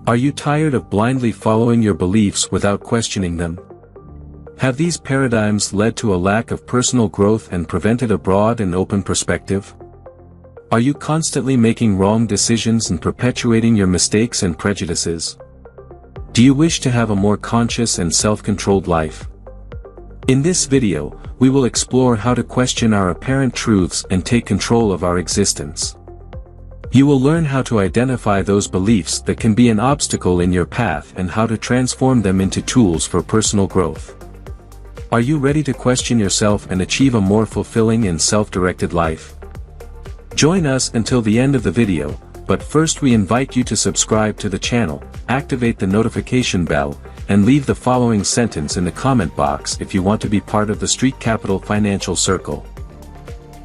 Are you tired of blindly following your beliefs without questioning them? Have these paradigms led to a lack of personal growth and prevented a broad and open perspective? Are you constantly making wrong decisions and perpetuating your mistakes and prejudices? Do you wish to have a more conscious and self-controlled life? In this video, we will explore how to question our apparent truths and take control of our existence. You will learn how to identify those beliefs that can be an obstacle in your path and how to transform them into tools for personal growth. Are you ready to question yourself and achieve a more fulfilling and self-directed life? Join us until the end of the video, but first we invite you to subscribe to the channel, activate the notification bell, and leave the following sentence in the comment box if you want to be part of the Street Capital Financial Circle.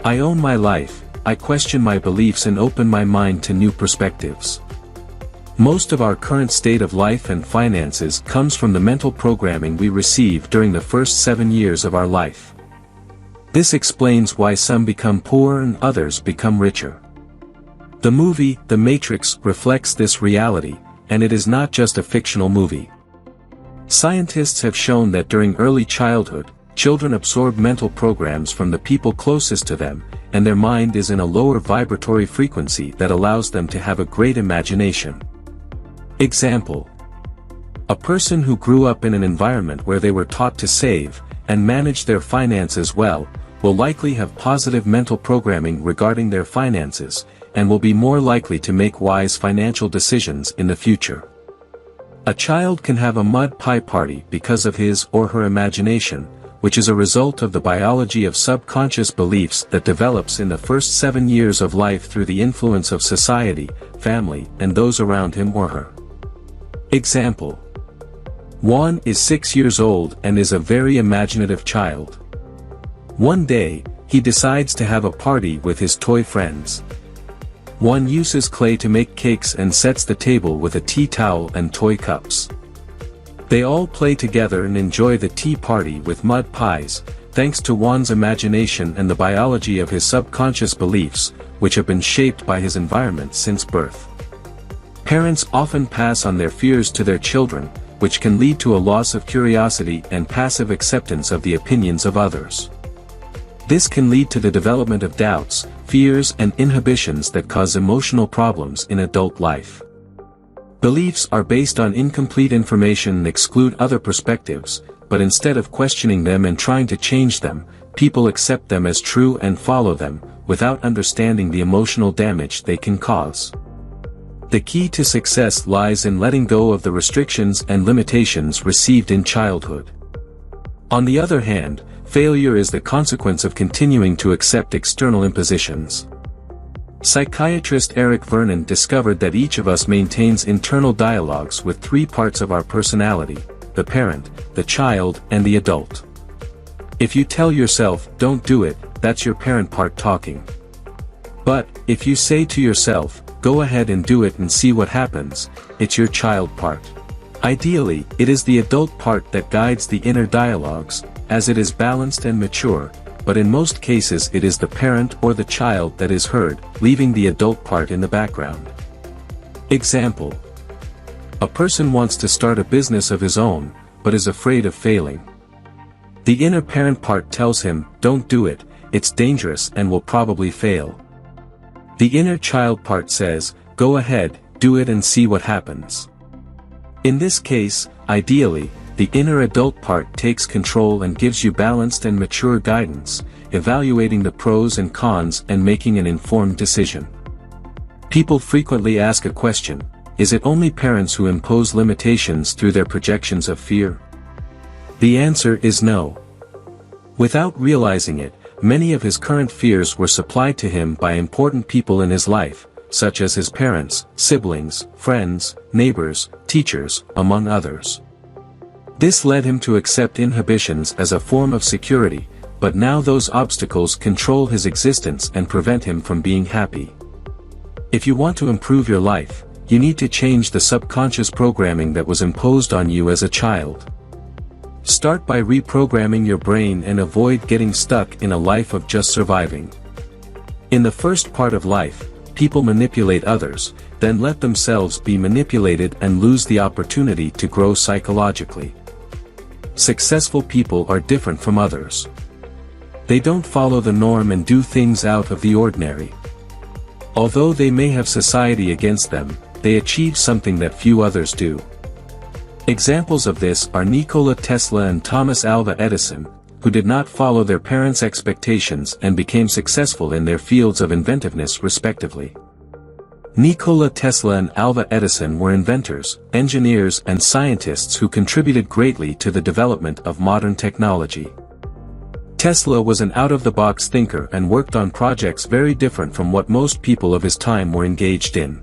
I own my life, I question my beliefs and open my mind to new perspectives. Most of our current state of life and finances comes from the mental programming we receive during the first 7 years of our life. This explains why some become poor and others become richer. The movie, The Matrix, reflects this reality, and it is not just a fictional movie. Scientists have shown that during early childhood, children absorb mental programs from the people closest to them, and their mind is in a lower vibratory frequency that allows them to have a great imagination. Example: a person who grew up in an environment where they were taught to save and manage their finances well, will likely have positive mental programming regarding their finances, and will be more likely to make wise financial decisions in the future. A child can have a mud pie party because of his or her imagination, which is a result of the biology of subconscious beliefs that develops in the first 7 years of life through the influence of society, family, and those around him or her. Example: Juan is 6 years old and is a very imaginative child. One day, he decides to have a party with his toy friends. Juan uses clay to make cakes and sets the table with a tea towel and toy cups. They all play together and enjoy the tea party with mud pies, thanks to Juan's imagination and the biology of his subconscious beliefs, which have been shaped by his environment since birth. Parents often pass on their fears to their children, which can lead to a loss of curiosity and passive acceptance of the opinions of others. This can lead to the development of doubts, fears and inhibitions that cause emotional problems in adult life. Beliefs are based on incomplete information and exclude other perspectives, but instead of questioning them and trying to change them, people accept them as true and follow them, without understanding the emotional damage they can cause. The key to success lies in letting go of the restrictions and limitations received in childhood. On the other hand, failure is the consequence of continuing to accept external impositions. Psychiatrist Eric Vernon discovered that each of us maintains internal dialogues with 3 parts of our personality: the parent, the child, and the adult. If you tell yourself, "Don't do it," that's your parent part talking. But, if you say to yourself, "Go ahead and do it and see what happens," it's your child part. Ideally, it is the adult part that guides the inner dialogues, as it is balanced and mature, but in most cases it is the parent or the child that is heard, leaving the adult part in the background. Example: a person wants to start a business of his own, but is afraid of failing. The inner parent part tells him, "Don't do it, it's dangerous and will probably fail." The inner child part says, "Go ahead, do it and see what happens." In this case, ideally, the inner adult part takes control and gives you balanced and mature guidance, evaluating the pros and cons and making an informed decision. People frequently ask a question: is it only parents who impose limitations through their projections of fear? The answer is no. Without realizing it, many of his current fears were supplied to him by important people in his life, such as his parents, siblings, friends, neighbors, teachers, among others. This led him to accept inhibitions as a form of security, but now those obstacles control his existence and prevent him from being happy. If you want to improve your life, you need to change the subconscious programming that was imposed on you as a child. Start by reprogramming your brain and avoid getting stuck in a life of just surviving. In the first part of life, people manipulate others, then let themselves be manipulated and lose the opportunity to grow psychologically. Successful people are different from others. They don't follow the norm and do things out of the ordinary. Although they may have society against them, they achieve something that few others do. Examples of this are Nikola Tesla and Thomas Alva Edison, who did not follow their parents' expectations and became successful in their fields of inventiveness respectively. Nikola Tesla and Alva Edison were inventors, engineers and scientists who contributed greatly to the development of modern technology. Tesla was an out-of-the-box thinker and worked on projects very different from what most people of his time were engaged in.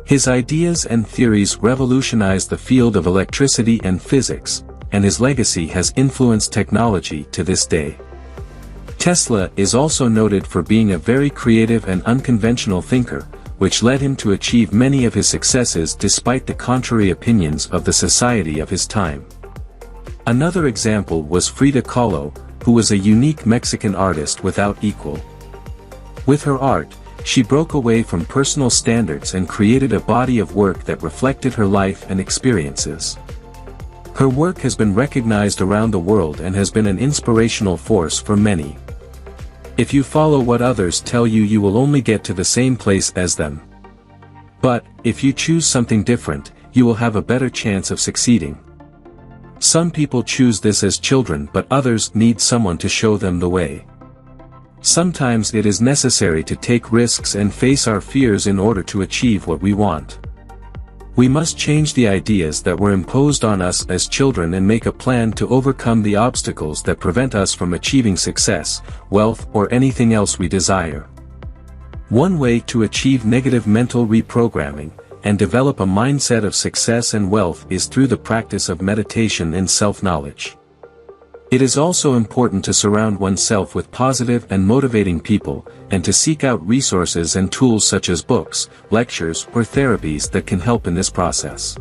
His ideas and theories revolutionized the field of electricity and physics, and his legacy has influenced technology to this day. Tesla is also noted for being a very creative and unconventional thinker, which led him to achieve many of his successes despite the contrary opinions of the society of his time. Another example was Frida Kahlo, who was a unique Mexican artist without equal. With her art, she broke away from personal standards and created a body of work that reflected her life and experiences. Her work has been recognized around the world and has been an inspirational force for many. If you follow what others tell you, you will only get to the same place as them. But, if you choose something different, you will have a better chance of succeeding. Some people choose this as children, but others need someone to show them the way. Sometimes it is necessary to take risks and face our fears in order to achieve what we want. We must change the ideas that were imposed on us as children and make a plan to overcome the obstacles that prevent us from achieving success, wealth, or anything else we desire. One way to achieve negative mental reprogramming and develop a mindset of success and wealth is through the practice of meditation and self-knowledge. It is also important to surround oneself with positive and motivating people, and to seek out resources and tools such as books, lectures, or therapies that can help in this process.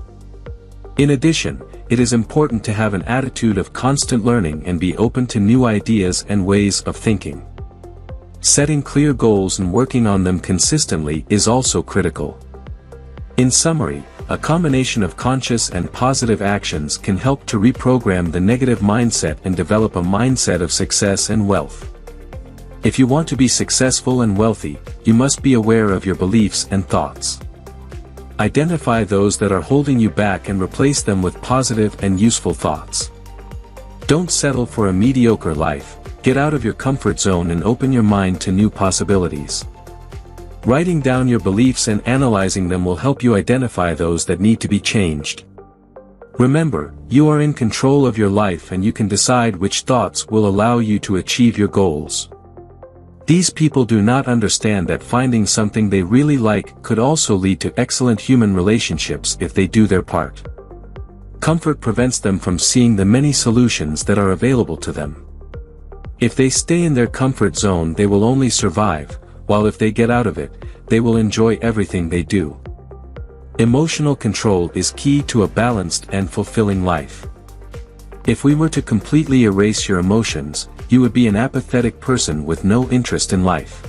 In addition, it is important to have an attitude of constant learning and be open to new ideas and ways of thinking. Setting clear goals and working on them consistently is also critical. In summary, a combination of conscious and positive actions can help to reprogram the negative mindset and develop a mindset of success and wealth. If you want to be successful and wealthy, you must be aware of your beliefs and thoughts. Identify those that are holding you back and replace them with positive and useful thoughts. Don't settle for a mediocre life, get out of your comfort zone and open your mind to new possibilities. Writing down your beliefs and analyzing them will help you identify those that need to be changed. Remember, you are in control of your life and you can decide which thoughts will allow you to achieve your goals. These people do not understand that finding something they really like could also lead to excellent human relationships if they do their part. Comfort prevents them from seeing the many solutions that are available to them. If they stay in their comfort zone, they will only survive, while if they get out of it, they will enjoy everything they do. Emotional control is key to a balanced and fulfilling life. If we were to completely erase your emotions, you would be an apathetic person with no interest in life.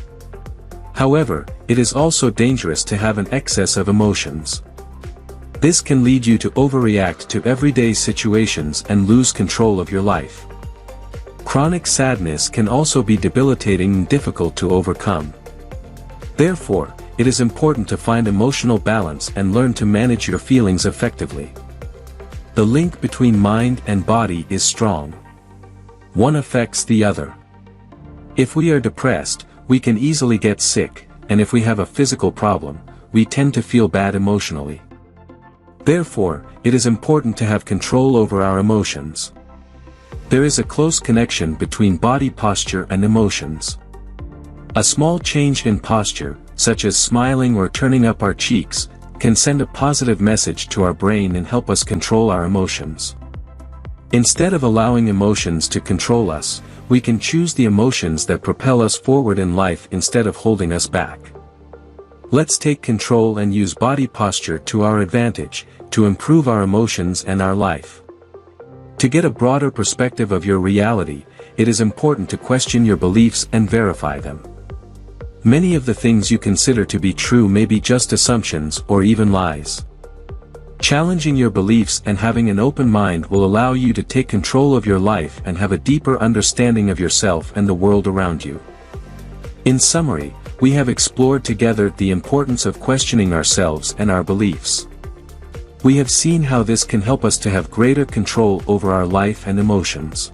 However, it is also dangerous to have an excess of emotions. This can lead you to overreact to everyday situations and lose control of your life. Chronic sadness can also be debilitating and difficult to overcome. Therefore, it is important to find emotional balance and learn to manage your feelings effectively. The link between mind and body is strong. One affects the other. If we are depressed, we can easily get sick, and if we have a physical problem, we tend to feel bad emotionally. Therefore, it is important to have control over our emotions. There is a close connection between body posture and emotions. A small change in posture, such as smiling or turning up our cheeks, can send a positive message to our brain and help us control our emotions. Instead of allowing emotions to control us, we can choose the emotions that propel us forward in life instead of holding us back. Let's take control and use body posture to our advantage, to improve our emotions and our life. To get a broader perspective of your reality, it is important to question your beliefs and verify them. Many of the things you consider to be true may be just assumptions or even lies. Challenging your beliefs and having an open mind will allow you to take control of your life and have a deeper understanding of yourself and the world around you. In summary, we have explored together the importance of questioning ourselves and our beliefs. We have seen how this can help us to have greater control over our life and emotions.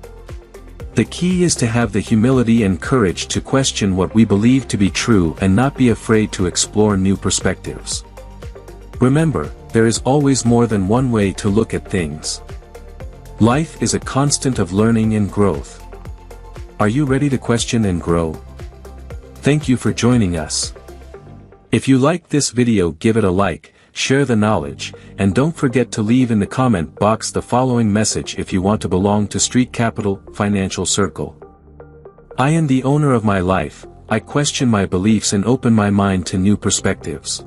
The key is to have the humility and courage to question what we believe to be true and not be afraid to explore new perspectives. Remember, there is always more than one way to look at things. Life is a constant of learning and growth. Are you ready to question and grow? Thank you for joining us. If you liked this video, give it a like, share the knowledge, and don't forget to leave in the comment box the following message if you want to belong to Street Capital Financial Circle. I am the owner of my life. I question my beliefs and open my mind to new perspectives.